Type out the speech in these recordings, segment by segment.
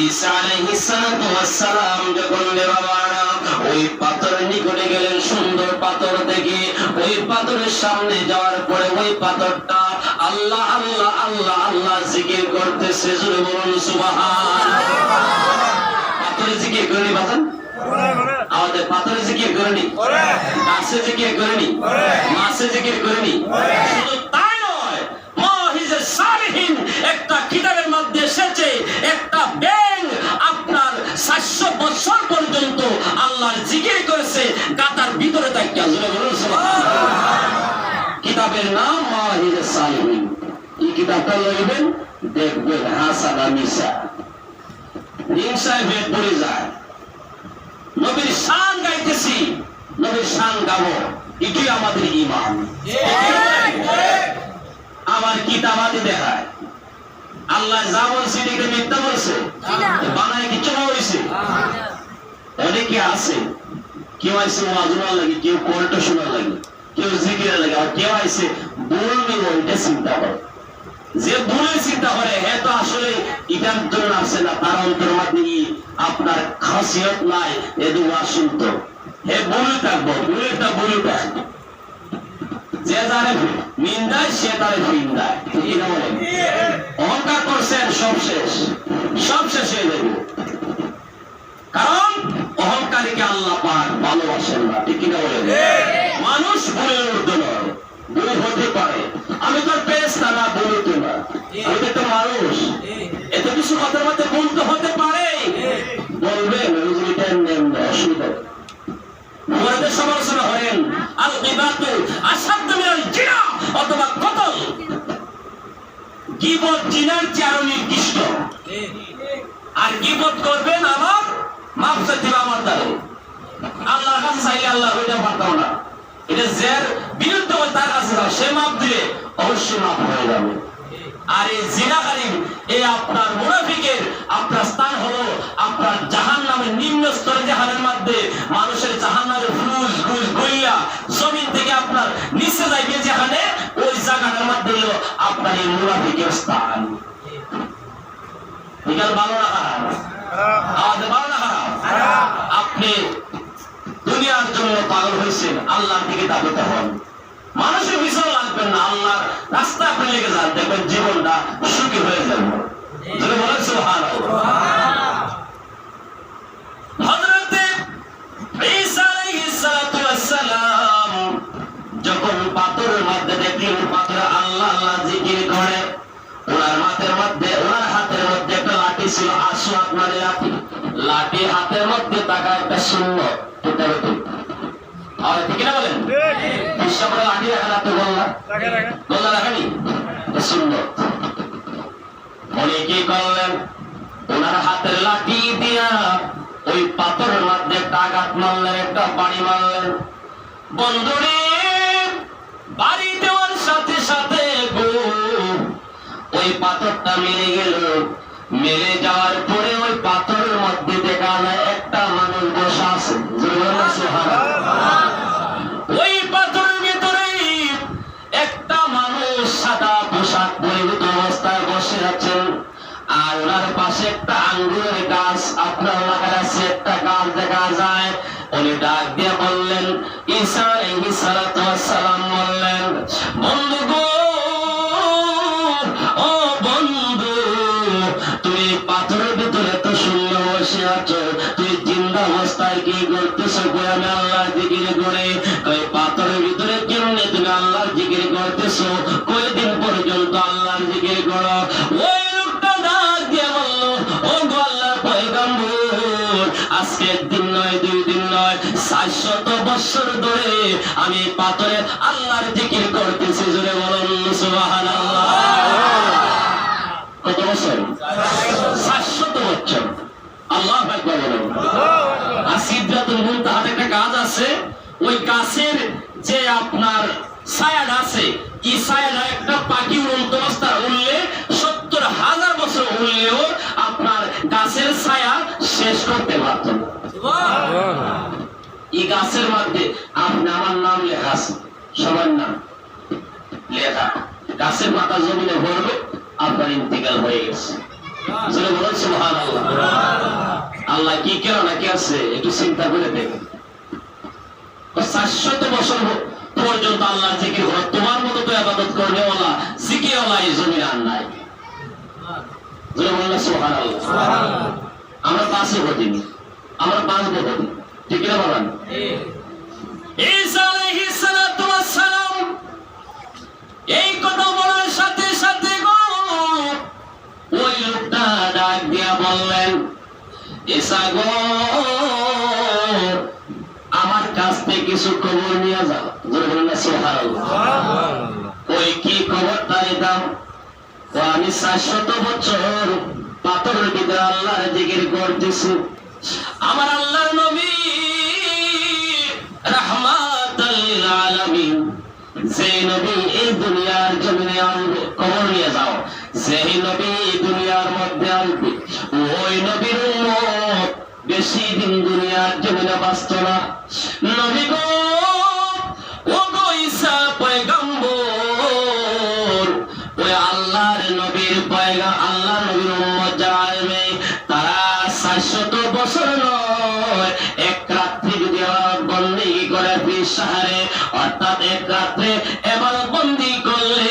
ঈসা আলাইহিস সালাম যখন বাবারা ওই পাথরের নিকটে গেলেন, সুন্দর পাথর দেখে ওই পাথরের সামনে যাওয়ার পরে ওই পাথরটা আল্লাহ আল্লাহ আল্লাহ আল্লাহ জিকির করতেছে। জোরে বলুন সুবহানাল্লাহ। পাথরে জিকির করেনি বাজান? আমাদের পাথরে জিকির করেনি, গাছে জিকির করেনি, মাছে জিকির করেনি। শুধু তাই নয়, মাওহিজে সালিহিন একটা কিতাবের মধ্যে এসেছে, একটা ব্যাঙ আপনার 700 বছর পর্যন্ত আল্লাহর জিকির করেছে গাতার ভিতরে তাকিয়া। জোরে বলুন সুবহানাল্লাহ। কিতাবের নাম মাওহিজে সালিহিন। এই কিতাবটা লইবেন, দেখবেন হাসানা মিসা হিংসায় ভেদ পড়ে যায়। নবীর শান গাইতেছি, নবীর শান গাবো, এটাই আমাদের ঈমান। আমার কিতাবাদি দেখায় আল্লাহ যা বলছে এটাকে মিথ্যা বলছে, বানায় কিছু হয়েছে। অনেকে আছে, কেউ আইসে ওয়াজুনার লাগে, কেউ কোরআন শোনার লাগে, কেউ জিকিরের লাগে, আর কেউ আইসে বলবে ওইটা চিন্তা করে। যে ভুলে চিন্তা করে হে তো আসলে ইটার জন্য আসে না, তার অন্তর মধ্যে আপনার খাসিয়ত নাই, এদু আসন্ত হে বলে থাকবো, বলেটা বলে থাকবো। যে জানে নিন্দায় সে তারে ফিন্দায়। ঠিক না বলেন? অহংকার করছেন, সব শেষ, সব শেষ হয়ে যাবে। কারণ অহংকারীকে আল্লাহ পাক ভালোবাসেন না। ঠিক না বলেন? মানুষ ভুলের ঊর্ধ্বে নয়, ভুল হতে পারে। আমি তো পেরেস্তা না, বলতে না, আমি তো একটা মানুষ। এত কিছু কথার মধ্যে ভুল তো হতে পারে, বলবেন অসুবিধা। মুরাদের সমালোচনা করেন আল গীবাতু আসাদ্দু মিনাল জিনা অথবা কতল। গীবত জিনার চেয়ে আরো নিকৃষ্ট। আর গীবত করবেন আমার মাফ চাইতে আমার দ্বারা, আল্লাহর কাছে চাইলে আল্লাহ ওইটা পারতাম না। এটা যার বিরুদ্ধে তার কাছে যাও, সে মাপ দিলে অবশ্যই মাপ হয়ে যাবে। আর এই জিনাকারী, এই আপনার মুনাফিকের আপনার স্থান হলো আপনার জাহান্নামের নিম্ন স্তরে, জাহান্নামের মধ্যে মানুষের জাহান্নামের ফুস ফুস গইয়া জমিন থেকে আপনার নিচে যাইবে, যেখানে ওই জায়গাটার মধ্যে হলো আপনার এই মুনাফিকের স্থান। বিকাল ভালো না খারাপ? আমাদের ভালো না খারাপ? আপনি দুনিয়ার জন্য পাগল হয়েছেন, আল্লাহর দিকে দাবিত হন। মানুষের পিছনে লাগবেন না, আল্লাহর রাস্তা আপনি লেগে যান, দেখবেন জীবনটা সুখী হয়ে যাবে। যদি বলেন সুবহানাল্লাহ। হযরতে ঈসা আলাইহিস সালাম যখন পাথরের মধ্যে দেখলেন পাথরে আল্লাহ আল্লাহ জিকির করে, ওনার মাথার মধ্যে, ওনার হাতের মধ্যে একটা লাঠি ছিল, আসওয়াদ মানে লাঠি। লাঠি হাতের মধ্যে থাকা একটা শূন্য, এটা হতো আর ঠিক না বলেন? বিশ্বরে লাঠি রাখা না তো গোল্লা গোল্লা রাখেনি, সুন্দর। উনি কি করলেন? ওনার হাতের লাঠি দিয়া ওই পাথরের মধ্যে একটা আঘাত মারলেন, একটা বাড়ি মারলেন। বন্ধুরে বাড়ি দেওয়ার সাথে সাথে ওই পাথরটা মেরে গেল। মেরে যাওয়ার পরে ওই পাথরের মধ্যে দেখা যায় একটা মানুষ বসা আছে। ওই পাথরের ভিতরে একটা মানুষ সাদা পোশাক পরিহিত অবস্থায় বসে আছেন। আর ওনার পাশে একটা আঙ্গুরের গাছ আপনার লাগার আছে, একটা গাছ দেখা যায়। উনি ডাক দিয়ে বললেন, ঈসা আলাইহিস সালাম বললেন, বন্ধু গো, ও বন্ধু, তুমি পাথরের ভিতরে তো শূন্য বসে আছো, তুই জিন্দা অবস্থায় কি করতেছো? আমি আল্লাহ জিকির করে। কই পাথরের ভিতরে কেমনে তুমি আল্লাহর জিকির করতেছো? কয়দিন পর্যন্ত আল্লাহর জিকির করো? ওই লোকটা ডাক দিয়ে বলল, ও গো আল্লাহর পয়গম্বর, আজকে একদিন নয়, 2 দিন নয়, 700 বছর ধরে আমি পাথরে আল্লাহর জিকির করতেছি। জোরে বলুন সুবহানাল্লাহ। কত বছর? 700 বছর। আল্লাহু আকবার বলুন। আর সিদরাতুল মুনতাহাতে একটা গাছ আছে, ওই গাছের যে আপনার ছায়াটা আছে, এই ছায়াটা একটা পাখি উড়ন্ত অবস্থায় উড়লে 70,000 বছর উড়লেও আপনার গাছের ছায়া শেষ করতে পারত না। এই গাছের মধ্যে আপনি আমার নাম লেখা আছে, সবার নাম লেখা। গাছের মাথা জমিনে ভরবে, আপনার ইন্তিকাল হয়ে গেছে। জোরে বলুন সুবহানাল্লাহ। আল্লাহ কি কারণে কি আছে একটু চিন্তা করে দেখুন। 400 বছর পর্যন্ত আল্লাহর জিকির হলো, তোমার মতো তো ইবাদত করনেওয়ালা জিকিরওয়ালা এই জমিনে আর নাই। জোরে বলুন সুবহানাল্লাহ। আমরা পাঁচে হতিনি, আমরা 5 বছর, ঠিক না বলেন? ঈসা আলাইহিস সালাতু ওয়াস সালাম এই কথা বলার সাথে সাথে গো ওই লোকটা ডাক দিয়া বললেন, ঈসা গো আমার কাছ থেকে কিছু খবর নিয়ে যাও। জোরে বলেন না সুবহানাল্লাহ। ওই কি খবরটা নিতাম? আমি 400 বছর পাথরের ভিতরে আল্লাহর জিকির করতেছি। আমার আল্লাহর নবী রাহমাতাল লিল আলামিন যে নবী এই দুনিয়ার জমিনে আনবে, খবর নিয়ে যাও, যে নবী দুনিয়ার মধ্যে আনবে ওই নবীর উম্মত বেশি দিন দুনিয়ার জমিনে বাঁচত না। নবী গো ও গো ঈসা পয়গম্বর, ওই আল্লাহর নবীর আল্লাহর নবীর উম্মত যারা আসবে তারা 400 বছর নয়, এক রাত্রি যদি বন্দেগী করে সাহারে, অর্থাৎ এক রাত্রে এবার বন্দি করলে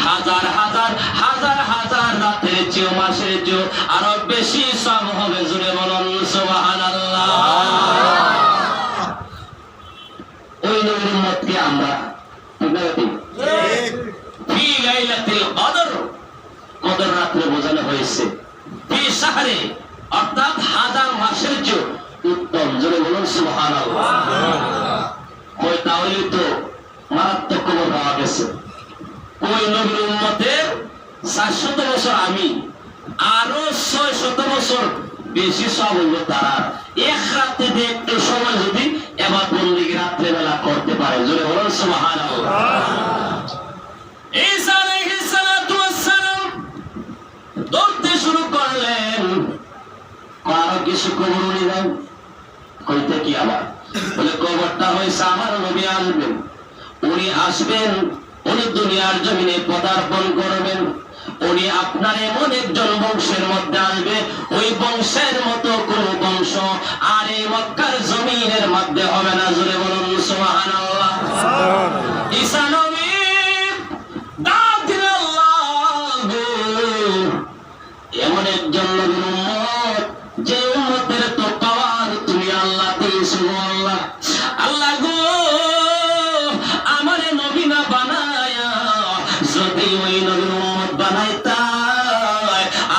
হাজার হাজার হাজার হাজার রাতের চেয়েও মাসের চেয়েও আরো বেশি সব হবে। জুড়ে বলুন সুবহানাল্লাহ। ওই নবীর উম্মতকে আমরা ফি লাইলাতুল কদর, কদর রাত্রে বোঝানো হয়েছে, ফি শাহরে অর্থাৎ হাজার মাসের চেয়েও উত্তম। জোরে বলুন সুবহানাল্লাহ। কই তাহলে তো মারাত্মক খবর পাওয়া গেছে। ওই নবীর উম্মতের 400 বছর আমি, আরো 600 বছর বেশি সব হইল তারা এক রাতে একটু সময় যদি এবার বন্দিকে রাত্রে বেলা করতে পারে। জোরে বলুন সুবহানাল্লাহ। ঈসা আলাইহিস সালাতু ওয়াস সালাম দৌড়তে শুরু করলেন, কারো কিছু খবর নিলেন, কইতে কি আবার বলে খবরটা হয়েছে আমার নবী আসবেন, উনি আসবেন, উনি দুনিয়ার জমিনে পদার্পণ করবেন, উনি আপনার এমন একজন বংশের মধ্যে আসবে, ওই বংশের মতো কোন বংশ আর এই মক্কার জমিনের মধ্যে হবে না। জোরে বলুন সুবহানাল্লাহ। ঈসা নবী ডাক দিলেন, আল্লাহ গো এমন একজন নবীর উম্মত যে উম্মতের তো পাওয়ার তুমি আল্লাহ দিয়েছো। আল্লাহ আল্লাহ গো আমারে নবী না বানায়া যদি ওই নবীর উম্মত বানাইতা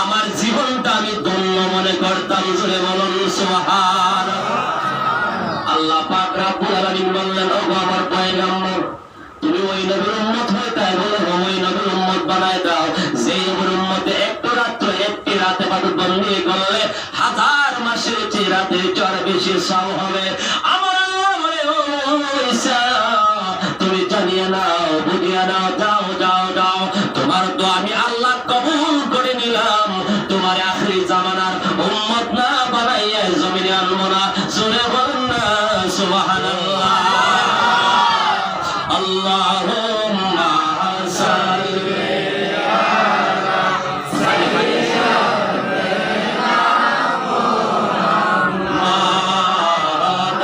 আমার জীবনটা আমি ধন্য মনে করতাম। জোরে বলুন সুবহানাল্লাহ। আল্লাহ পাক রব্বুল আলামিন বললেন, ওগো আমার পয়গম্বর তুমি ওই নবীর উম্মত হয়ে তাই বলে ওই নবীর উম্মত বানায় দাও যে নবীর উম্মতে একটু রাত্র একটি রাতে বন্দী করলে হাজার মাসের চেয়ে রাতের চেয়ে বেশি সওয়াব হবে। আমার আল্লাহ বলে, ও ঈসা তুমি জানিয়ে নাও, বুঝিয়ে নাও, যাও যাও যাও, তোমার তো আমি আল্লাহ কবুল করে নিলাম, তোমার আখিরি জামানার উম্মত না বানাইয়া জমিনে আনবো না। জোরে বলেন না সুবহানাল্লাহ। আল্লাহুম্মা সাল্লি আলা সাইয়্যিদিনা মুহাম্মাদ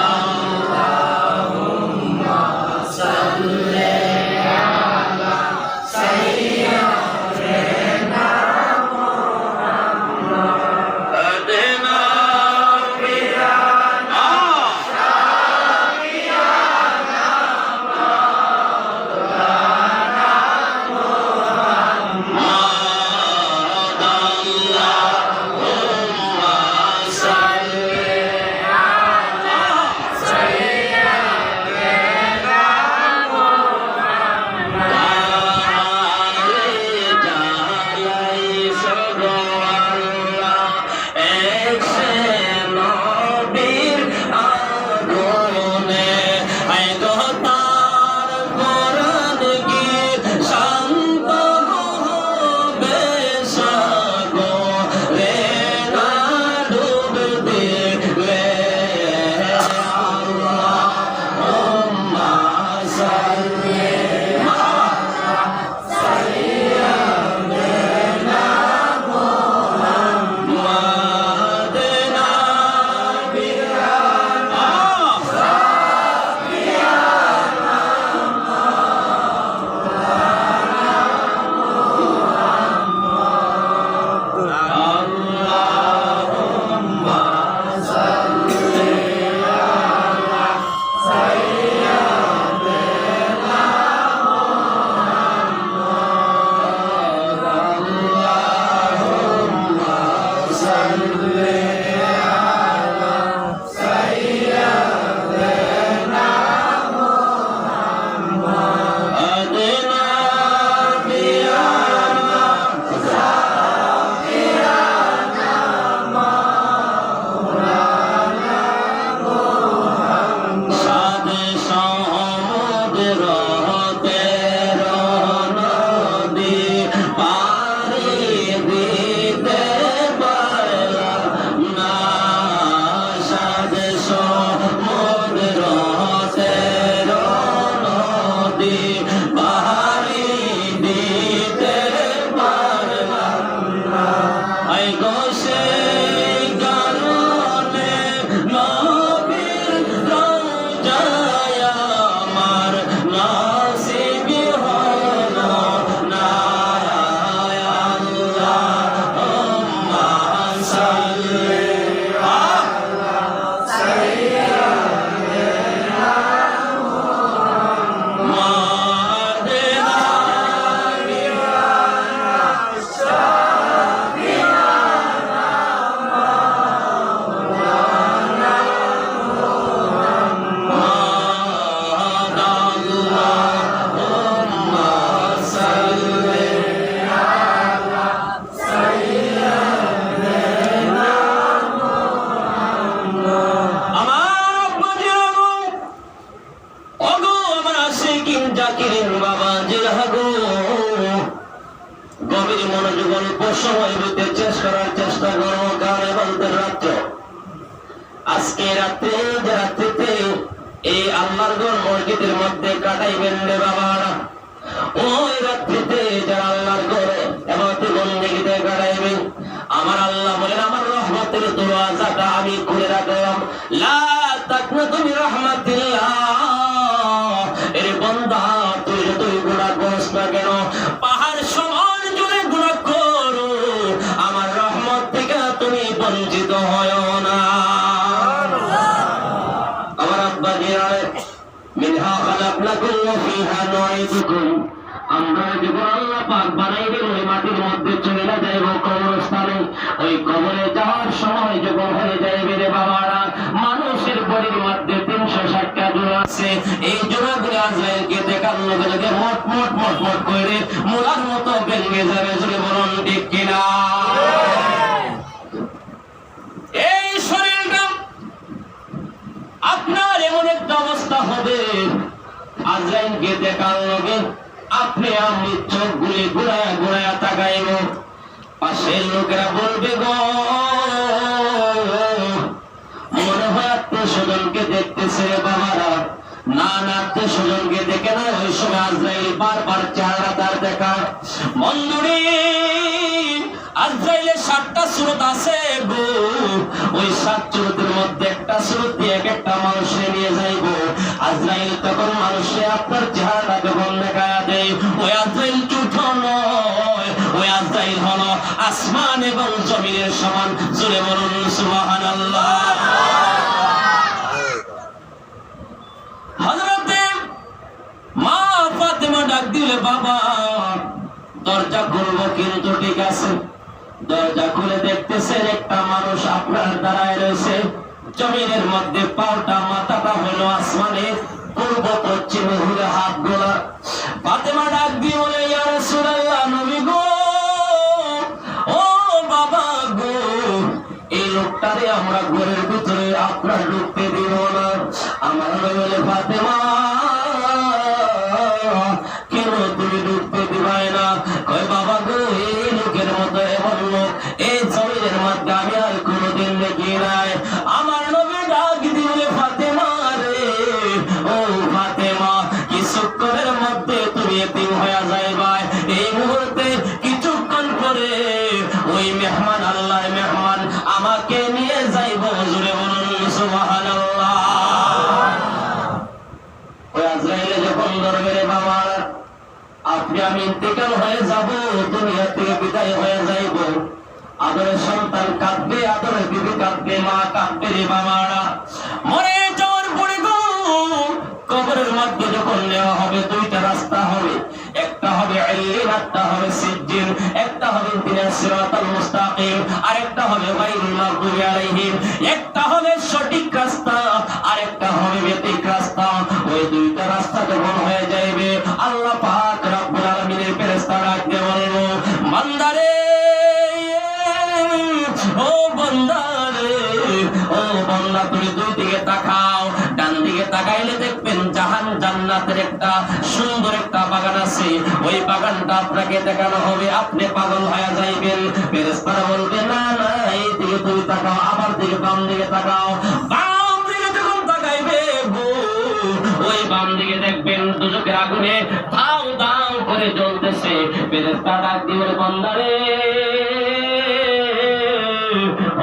চেষ্টা করবো কারণ এবাদতের রাত্র। আজকে রাত্রে যে রাত্রিতে এই আল্লাহর ঘর মসজিদের মধ্যে কাটাইবেন রে বাবারা, ওই রাত্রিতে যারা আল্লাহর ঘরে এবাদত বন্দেগীতে কাটাইবেন, আমার আল্লাহ বলেন আমার রহমতের দরওয়াজাটা আমি খুলে রাখলাম। লা তাকনাতু মির রাহমাতিল্লাহ। এর বান্দা তুই যতই গুনাহ করিস না কেন, পাহাড় সমান জুড়ে গুনাহ করো, আমার রহমত থেকে তুমি বঞ্চিত হয়ো না। আমার আব্বা জিয়ারে মিনহা খালাকনাকুম ওয়া ফিহা নুঈদুকুম। আমরা যখন আল্লাহ পাক বানাইবেন ওই মাটির মধ্যে চলে যাইব কবরস্থানে, ওই কবরে যাওয়ার সময় যখন হয়ে যাইবে রে বাবারা, মানুষের বডির মধ্যে 360টা জোড়া আছে। এই জোড়াগুলো আজরাইলকে দেখার লগে লগে মট মট মট মট করে মোলার মতো ভেঙে যাবে। জোরে বলুন ঠিক কিনা? এই শরীরটা আপনার এমন একটা অবস্থা হবে, আজরাইলকে দেখার লগে আপনি আমি চোখ গুলি ঘুরায়া ঘুরায়া তাকাইব। পাশের লোকেরা বলবে গো মনে হয় আত্মীয় স্বজনকে দেখতেছে বাবারা। না না, আত্মীয় স্বজনকে দেখে না, ওই সময় আজরাইল বারবার চেহারা তার দেখা। বন্ধুরে আজরাইলের 7টা সুরত আছে গো, ওই 7 সুরতের মধ্যে একটা সুরত দিয়ে এক একটা মানুষে নিয়ে যাইব। আজরাইল তখন মানুষে আপনার চেহারা যখন দেখায়া দেয়, ওই আজরাইল ছোট নয়, ওই আজরাইল হলো আসমান এবং জমিনের সমান। জোরে বলুন সুবহানাল্লাহ। হযরতে মা ফাতেমা ডাক দিলে বাবা দরজা খুলবো, কিন্তু ঠিক আছে। দরজা খুলে দেখতেছেন একটা মানুষ আপনার দাঁড়ায় রয়েছে জমিনের মধ্যে, পাওটা মাথাটা হলো আসমানে, পূর্ব পশ্চিমে হলে হাত গোলা। ফাতেমা ডাক দিয়ে বলে ইয়া রাসূলুল্লাহ, নবী গো, ও বাবা গো, এই লোকটারে আমরা ঘরের ভিতরে আপনার ঢুকতে দিব না। আমার নবী বলে ফাতেমা কেন তুমি ঢুকতে দিবাই না? কয় বাবা গো, এই লোকের মতো এমন লোক এই জমিনের মধ্যে আমি আর কোনোদিন দেখি নাই। আমার নবী ডাক দিলে ফাতেমা রে, ও ফাতেমা, কিছুক্ষণের মধ্যে তুমি এতিম হয়ে যাইবা। এই মুহূর্তে কিছুক্ষণ পরে ওই মেহমান, আল্লাহর মেহমান আমাকে নিয়ে যাইব। জোরে বলুন সুবহানাল্লাহ। ওই আজরাইলে যখন ধরবে রে বাবা, আপনি আমি ইন্তেকাল হয়ে যাব, দুনিয়া থেকে বিদায় হয়ে যাইব। আদরের সন্তান কাঁদবে, আদরের বিবি কাঁদবে, মা কাঁদবে রে বাবারা। মরে যাওয়ার পরে গো কবরের মধ্যে যখন নেওয়া হবে, 2টা রাস্তা হবে, একটা হবে ইল্লিন, একটা হবে সিজ্জিন, একটা হবে সিরাতাল মুস্তাকিম, আর একটা হবে গায়রুল মাগদুবি আলাইহিম। একটা হবে সঠিক রাস্তা, আর একটা হবে বেঠিক রাস্তা। ওই 2টা রাস্তা যখন হয়ে যাবে, আল্লাহ পাক রব্বুল আলামিনের ফেরেশতারা ডাকতে বলবো, বান্দারে, ও বান্দারে, ও বান্দা, তুমি 2 দিকে তাকাও। ডান দিকে তাকাইলে দেখবেন জান্নাতের একটা সুন্দর একটা বাগান আছে, ওই বাগানটা আপনাকে দেখানো হবে। আপনি পাগল হয়ে যাইবেন। ফেরেশতারা বলবে না না, এই দিকে তুমি তাকাও, আবার দিকে বাম দিকে তাকাও। বাম দিকে যখন তাকাইবে গো, ওই বাম দিকে দেখবেন দুজকের আগুনে দাও দাও করে জ্বলতেছে। ফেরেশতারা ডাক দিবে, বান্দারে,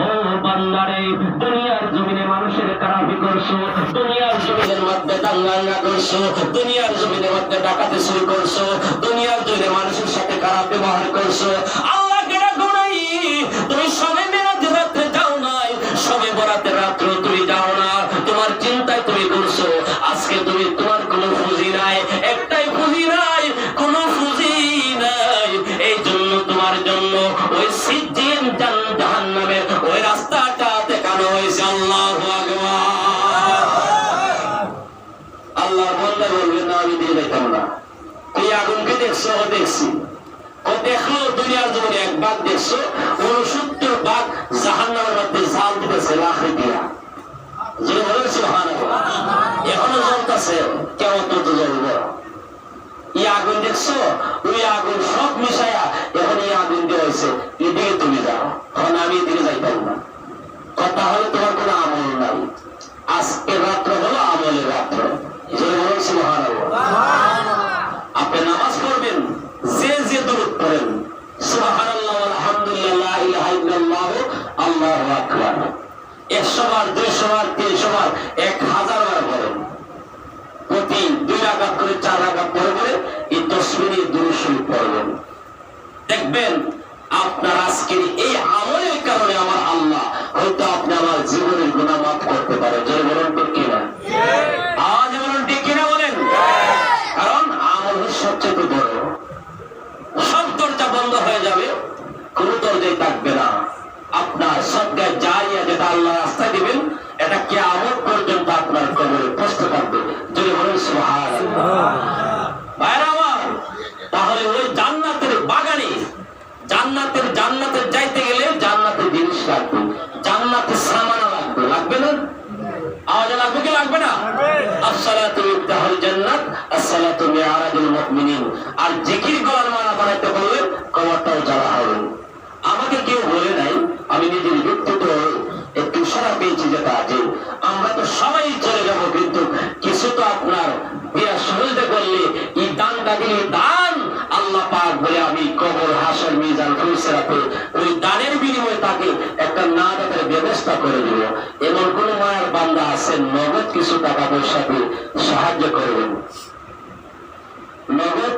ও বান্দারে, দুনিয়ার জমিনে মানুষের খারাপি করছো, দুনিয়ার জমিনের মধ্যে দাঙ্গা করছো, দুনিয়ার জমিনের মধ্যে ডাকাতি চুরি করছো, দুনিয়ার জমিনে মানুষের সাথে খারাপ ব্যবহার করছো। আল্লাহকে ডাকো নাই, তুমি সবে মেরাজের রাত্রে যাও নাই, সবে বরাতের রাত্রে তুমি যাও না, তোমার চিন্তায় তুমি করছো। আজকে তুমি তোমার কোনো পুঁজি নাই, একটাই পুঁজি নাই, কোনো পুঁজি নাই। এই জন্য তোমার জন্য ওই সিজ্জিন জাহান্নামের ওই রাস্তাটা দেখানো হয়েছে। আল্লাহু আকবার। আল্লাহর বান্দা বলবে না, আমি দিয়ে যাইতাম না। এই আগুনকে দেখছো? দেখছি। ও দেখলো দুনিয়ার জমিনে 1 ভাগ দেখছো, 69 ভাগ জাহান্নামের মধ্যে জাল দিতেছে লাখে দিয়া। যে বলে সুবহানাল্লাহ, এখনো জ্বলতেছে, কেমন পর্যন্ত জ্বলবে। এই আগুন দেখছো, ওই আগুন সব মিশাইয়া এখন এই আগুন দিয়ে হয়েছে, এদিকে তুমি যাও। তখন আমি দিনে যাইতাম না। কথা হলো তোমার কোনো আমল নাই, আজকের রাত্র হলো আমলের রাত্র। আপনি নামাজ পড়বেন, যে যে দরুদ পড়েন, সুবহানাল্লাহ আলহামদুলিল্লাহ লা ইলাহা ইল্লাল্লাহ আল্লাহু আকবার, 100 বার 200 বার 300 বার 1000 বার পড়েন। প্রতি 2 রাকাত করে 4 রাকাত পড়ে এই তাসবিহ দুরূদ শরীফ পড়বেন। দেখবেন আপনার আজকের এই আমলের কারণে আমার আল্লাহ হয়তো আপনি আমার জীবনের গুনাহ মাফ করতে পারে। যে বলেন ঠিক কিনা? আজ বলেন ঠিক কিনা বলেন? কারণ আমল সবচেয়ে বড়। সব দরজা বন্ধ হয়ে যাবে, কোন দরজাই থাকবে না। আপনার সদকা জারিয়া যেটা আল্লাহ রাস্তায় দিবেন, এটা কিয়ামত পর্যন্ত আপনার কবরে প্রশ্ন থাকবে। যদি বলেন সুবহানাল্লাহ। ভাইরা আমার, তাহলে ওই জান্নাতের বাগানে জান্নাতের যাইতে গেলে জান্নাতের জিনিস লাগবে, জান্নাতের সামান লাগবে। লাগবে না? আওয়াজ লাগবে কি লাগবে না? আসসালাতু মিফতাহুল জান্নাত, আসসালাতু মিআরাজুল মুমিনিন। আর জিকির গলার মালা বানাইতে বললে কবরটাও জ্বালা হবে। আমাকে কেউ বলে নাই, আমি নিজের ব্যক্তিগত একটু সারা পেয়েছি যেটা আছে। আমরা তো সবাই চলে যাব, কিন্তু কিছু তো আপনার বিরাট সহজে করলে এই দানটা দিলে দান আল্লাহ পাক বলে আমি কবর হাসর মিজান ফুলসিরাতে ওই দানের বিনিময়ে তাকে একটা নাজাতের ব্যবস্থা করে দিব। এমন কোন মায়ের বান্দা আছেন নগদ কিছু টাকা পয়সা দিয়ে সাহায্য করবেন? নগদ